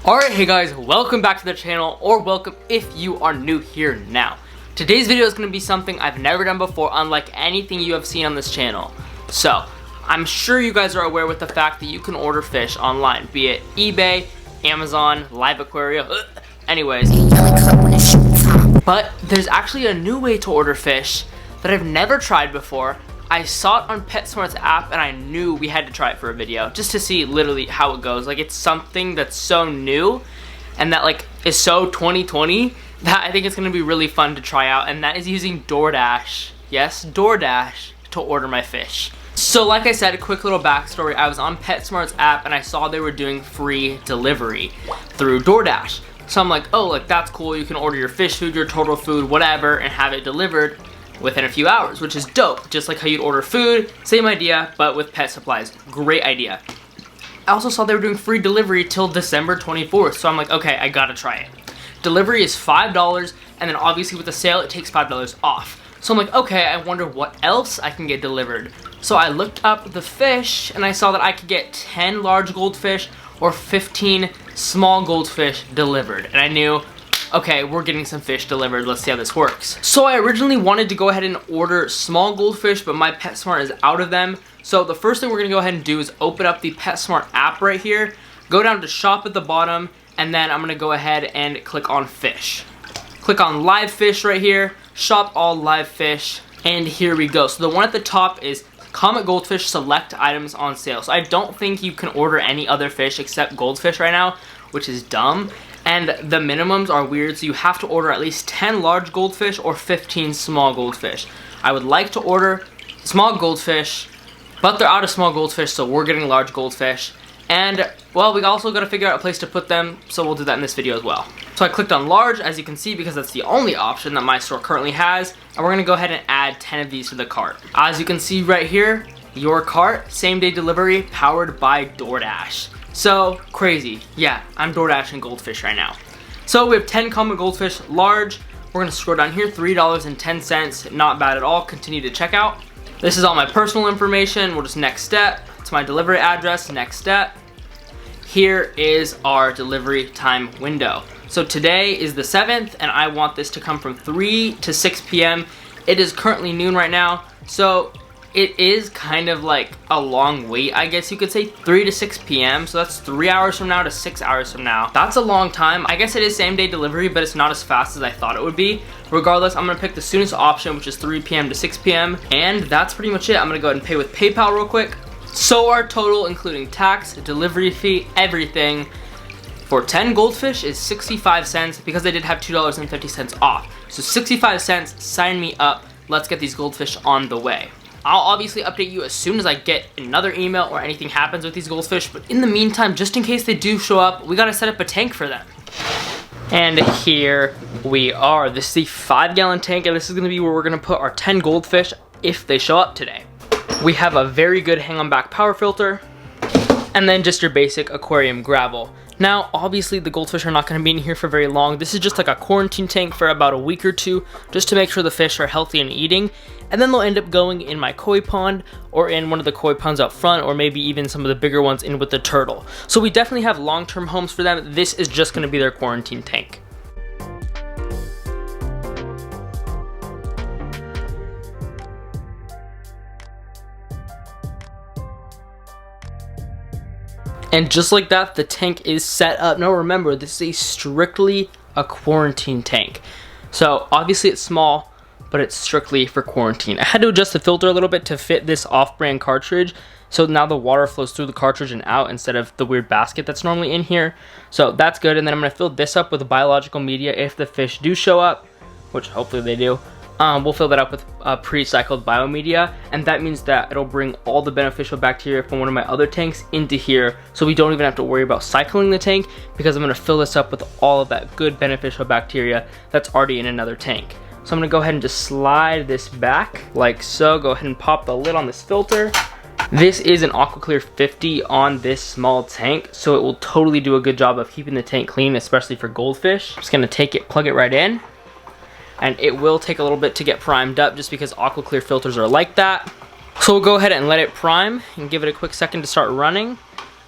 Alright, hey guys, welcome back to the channel, or welcome if you are new here now. Today's video is going to be something I've never done before, unlike anything you have seen on this channel. So, I'm sure you guys are aware with the fact that you can order fish online, be it eBay, Amazon, Live Aquarium, anyways. But there's actually a new way to order fish that I've never tried before. I saw it on PETSMART's app and I knew we had to try it for a video just to see literally how it goes. Like, it's something that's so new and that like is so 2020 that I think it's going to be really fun to try out, and that is using Doordash. Yes, Doordash to order my fish. So like I said, a quick little backstory. I was on PETSMART's app and I saw they were doing free delivery through Doordash. So I'm like, oh, like that's cool. You can order your fish food, your turtle food, whatever, and have it delivered within a few hours, which is dope. Just like how you'd order food, same idea, but with pet supplies. Great idea. I also saw they were doing free delivery till December 24th, so I'm like, okay, I gotta try it. Delivery is $5, and then obviously with the sale, it takes $5 off. So I'm like, okay, I wonder what else I can get delivered. So I looked up the fish, and I saw that I could get 10 large goldfish or 15 small goldfish delivered. And I knew, okay, we're getting some fish delivered, let's see how this works. So I originally wanted to go ahead and order small goldfish, but my PetSmart is out of them. So the first thing we're gonna go ahead and do is open up the PetSmart app right here, go down to shop at the bottom, and then I'm gonna go ahead and click on fish. Click on live fish right here, shop all live fish, and here we go. So the one at the top is Comet Goldfish select items on sale. So I don't think you can order any other fish except goldfish right now, which is dumb. And the minimums are weird, so you have to order at least 10 large goldfish or 15 small goldfish. I would like to order small goldfish, but they're out of small goldfish, so we're getting large goldfish. And, well, we also got to figure out a place to put them, so we'll do that in this video as well. So I clicked on large, as you can see, because that's the only option that my store currently has. And we're going to go ahead and add 10 of these to the cart. As you can see right here, your cart, same day delivery, powered by DoorDash. So, crazy. Yeah, I'm DoorDashing goldfish right now. So we have 10 common goldfish, large. We're gonna scroll down here, $3.10, not bad at all. Continue to checkout. This is all my personal information. We'll just next step. It's my delivery address, next step. Here is our delivery time window. So today is the 7th, and I want this to come from 3 to 6 p.m. It is currently noon right now, so it is kind of like a long wait, I guess you could say, 3 to 6 p.m. So that's 3 hours from now to 6 hours from now. That's a long time. I guess it is same day delivery, but it's not as fast as I thought it would be. Regardless, I'm gonna pick the soonest option, which is 3 p.m. to 6 p.m. And that's pretty much it. I'm gonna go ahead and pay with PayPal real quick. So our total, including tax, delivery fee, everything, for 10 goldfish is 65 cents because they did have $2.50 off. So 65 cents, sign me up. Let's get these goldfish on the way. I'll obviously update you as soon as I get another email or anything happens with these goldfish, but in the meantime, just in case they do show up, we gotta set up a tank for them. And here we are. This is the 5-gallon tank, and this is gonna be where we're gonna put our 10 goldfish if they show up today. We have a very good hang-on back power filter, and then just your basic aquarium gravel. Now, obviously, the goldfish are not going to be in here for very long. This is just like a quarantine tank for about a week or two, just to make sure the fish are healthy and eating. And then they'll end up going in my koi pond, or in one of the koi ponds out front, or maybe even some of the bigger ones in with the turtle. So we definitely have long-term homes for them. This is just going to be their quarantine tank. And just like that, the tank is set up. Now remember, this is strictly a quarantine tank. So obviously it's small, but it's strictly for quarantine. I had to adjust the filter a little bit to fit this off-brand cartridge. So now the water flows through the cartridge and out instead of the weird basket that's normally in here. So that's good. And then I'm gonna fill this up with biological media if the fish do show up, which hopefully they do. We'll fill that up with pre-cycled biomedia, and that means that it'll bring all the beneficial bacteria from one of my other tanks into here, so we don't even have to worry about cycling the tank, because I'm going to fill this up with all of that good beneficial bacteria that's already in another tank. So I'm going to go ahead and just slide this back like so. Go ahead and pop the lid on this filter. This is an AquaClear 50 on this small tank, so it will totally do a good job of keeping the tank clean, especially for goldfish. I'm just going to take it, plug it right in. And it will take a little bit to get primed up just because AquaClear filters are like that. So we'll go ahead and let it prime and give it a quick second to start running.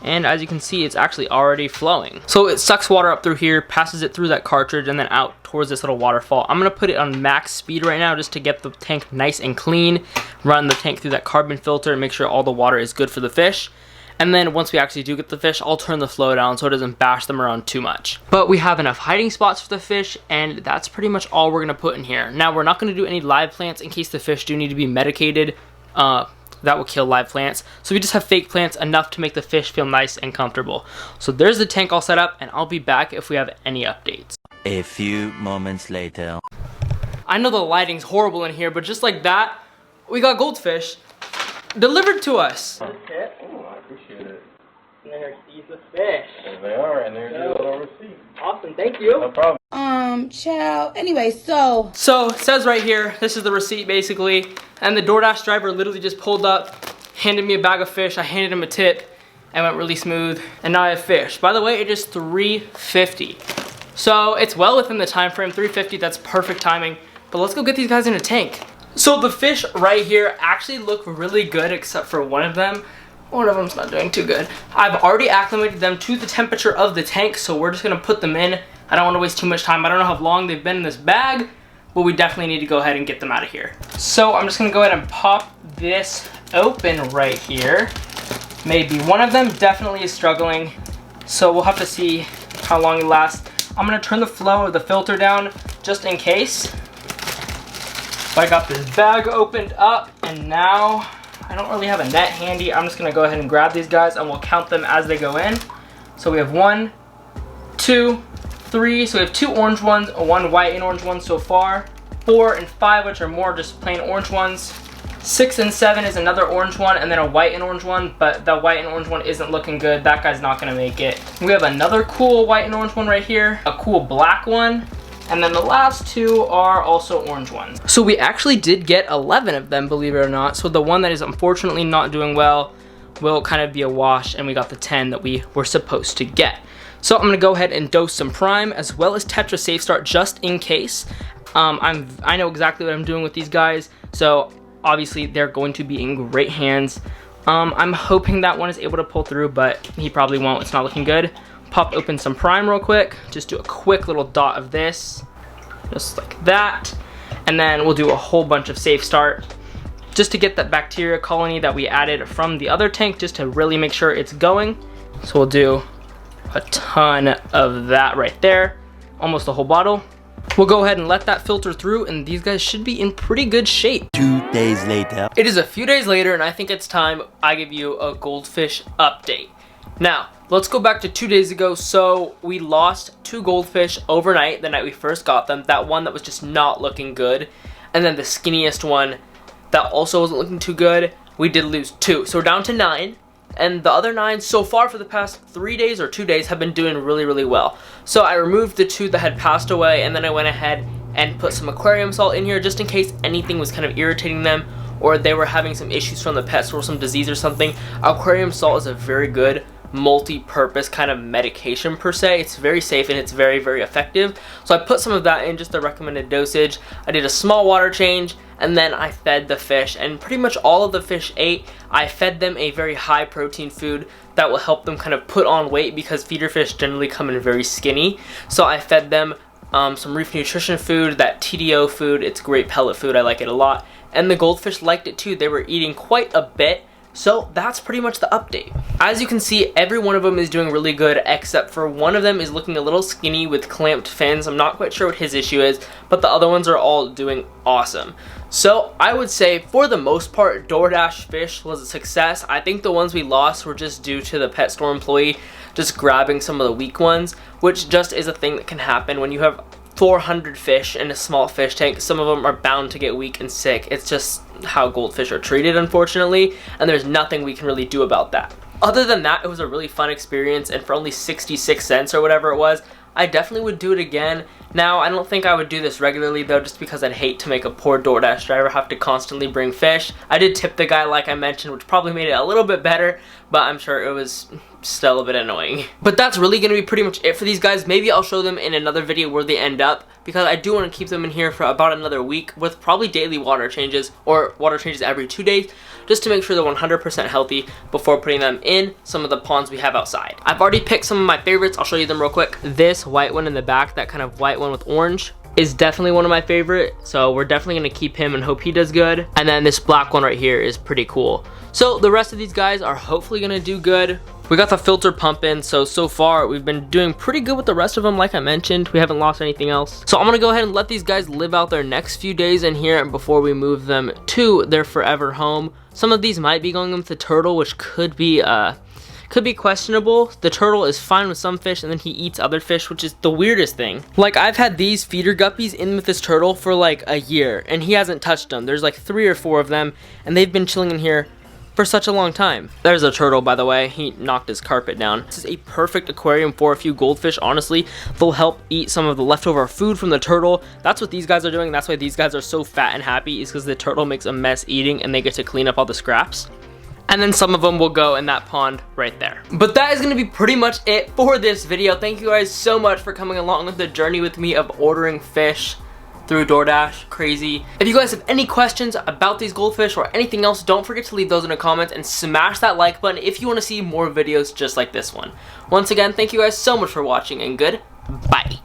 and as you can see, it's actually already flowing. So it sucks water up through here, passes it through that cartridge, and then out towards this little waterfall. I'm gonna put it on max speed right now just to get the tank nice and clean, run the tank through that carbon filter and make sure all the water is good for the fish. And then once we actually do get the fish, I'll turn the flow down so it doesn't bash them around too much. But we have enough hiding spots for the fish, and that's pretty much all we're gonna put in here. Now, we're not gonna do any live plants in case the fish do need to be medicated. That will kill live plants. So we just have fake plants, enough to make the fish feel nice and comfortable. So there's the tank all set up, and I'll be back if we have any updates. A few moments later. I know the lighting's horrible in here, but just like that, we got goldfish delivered to us. Oh, I appreciate it. And there's the fish. There they are, and there's your little receipt. Awesome, thank you. No problem. Child. Anyway, so it says right here, this is the receipt basically, and the Doordash driver literally just pulled up, handed me a bag of fish, I handed him a tip, and went really smooth, and now I have fish. By the way, it is $3.50. So it's well within the time frame, $3.50, that's perfect timing, but let's go get these guys in a tank. So the fish right here actually look really good except for one of them. One of them's not doing too good. I've already acclimated them to the temperature of the tank, so we're just gonna put them in. I don't wanna waste too much time. I don't know how long they've been in this bag, but we definitely need to go ahead and get them out of here. So I'm just gonna go ahead and pop this open right here. Maybe one of them definitely is struggling, so we'll have to see how long it lasts. I'm gonna turn the flow of the filter down just in case. So I got this bag opened up, and now I don't really have a net handy. I'm just gonna go ahead and grab these guys and we'll count them as they go in. So we have 1, 2, 3, so we have 2 orange ones, 1 white and orange one so far. 4 and 5, which are more just plain orange ones. 6 and 7 is another orange one, and then a white and orange one, but the white and orange one isn't looking good. That guy's not gonna make it. We have another cool white and orange one right here, a cool black one, and then the last 2 are also orange ones. So we actually did get 11 of them, believe it or not. So the one that is unfortunately not doing well will kind of be a wash, and we got the 10 that we were supposed to get. So I'm gonna go ahead and dose some prime as well as TETRAS Safe Start just in case. I know exactly what I'm doing with these guys, so obviously they're going to be in great hands. I'm hoping that one is able to pull through, but he probably won't. It's not looking good. Pop open some prime real quick. Just do a quick little dot of this, just like that. And then we'll do a whole bunch of Safe Start just to get that bacteria colony that we added from the other tank, just to really make sure it's going. So we'll do a ton of that right there, almost a whole bottle. We'll go ahead and let that filter through, and these guys should be in pretty good shape. 2 days later. It is a few days later, and I think it's time I give you a goldfish update. Now, let's go back to 2 days ago. So we lost 2 goldfish overnight the night we first got them. That one that was just not looking good, and then the skinniest one that also wasn't looking too good, we did lose 2. So we're down to 9. And the other 9 so far for the past 3 days or 2 days have been doing really, really well. So I removed the 2 that had passed away, and then I went ahead and put some aquarium salt in here just in case anything was kind of irritating them or they were having some issues from the pets or some disease or something. Aquarium salt is a very good multi-purpose kind of medication per se. It's very safe and it's very, very effective. So I put some of that in, just the recommended dosage. I did a small water change, and then I fed the fish, and pretty much all of the fish ate. I fed them a very high protein food that will help them kind of put on weight, because feeder fish generally come in very skinny. So I fed them some Reef Nutrition food, that TDO food. It's great pellet food, I like it a lot. And the goldfish liked it too. They were eating quite a bit. So that's pretty much the update. As you can see, every one of them is doing really good, except for one of them is looking a little skinny with clamped fins. I'm not quite sure what his issue is, but the other ones are all doing awesome. So I would say, for the most part, Doordash fish was a success. I think the ones we lost were just due to the pet store employee just grabbing some of the weak ones, which just is a thing that can happen when you have 400 fish in a small fish tank. Some of them are bound to get weak and sick. It's just how goldfish are treated, unfortunately, and there's nothing we can really do about that. Other than that, it was a really fun experience, and for only 66 cents or whatever it was, I definitely would do it again. Now, I don't think I would do this regularly though, just because I'd hate to make a poor Doordash driver have to constantly bring fish. I did tip the guy like I mentioned, which probably made it a little bit better, but I'm sure it was still a bit annoying. But that's really going to be pretty much it for these guys. Maybe I'll show them in another video where they end up, because I do want to keep them in here for about another week with probably daily water changes, or water changes every 2 days, just to make sure they're 100% healthy before putting them in some of the ponds we have outside. I've already picked some of my favorites. I'll show you them real quick. This white one in the back, that kind of white one with orange, is definitely one of my favorite, so we're definitely going to keep him and hope he does good. And then this black one right here is pretty cool. So the rest of these guys are hopefully going to do good. We got the filter pumping, so far we've been doing pretty good with the rest of them. Like I mentioned, we haven't lost anything else. So I'm gonna go ahead and let these guys live out their next few days in here before we move them to their forever home. Some of these might be going with the turtle, which could be questionable. The turtle is fine with some fish, and then he eats other fish, which is the weirdest thing. Like, I've had these feeder guppies in with this turtle for like a year, and he hasn't touched them. There's like 3 or 4 of them, and they've been chilling in here for such a long time. There's a turtle, by the way. He knocked his carpet down. This is a perfect aquarium for a few goldfish. Honestly, they'll help eat some of the leftover food from the turtle. That's what these guys are doing. That's why these guys are so fat and happy, is because the turtle makes a mess eating, and they get to clean up all the scraps. And then some of them will go in that pond right there. But that is going to be pretty much it for this video. Thank you guys so much for coming along with the journey with me of ordering fish through Doordash. Crazy. If you guys have any questions about these goldfish or anything else, don't forget to leave those in the comments and smash that like button if you want to see more videos just like this one. Once again, thank you guys so much for watching, and goodbye.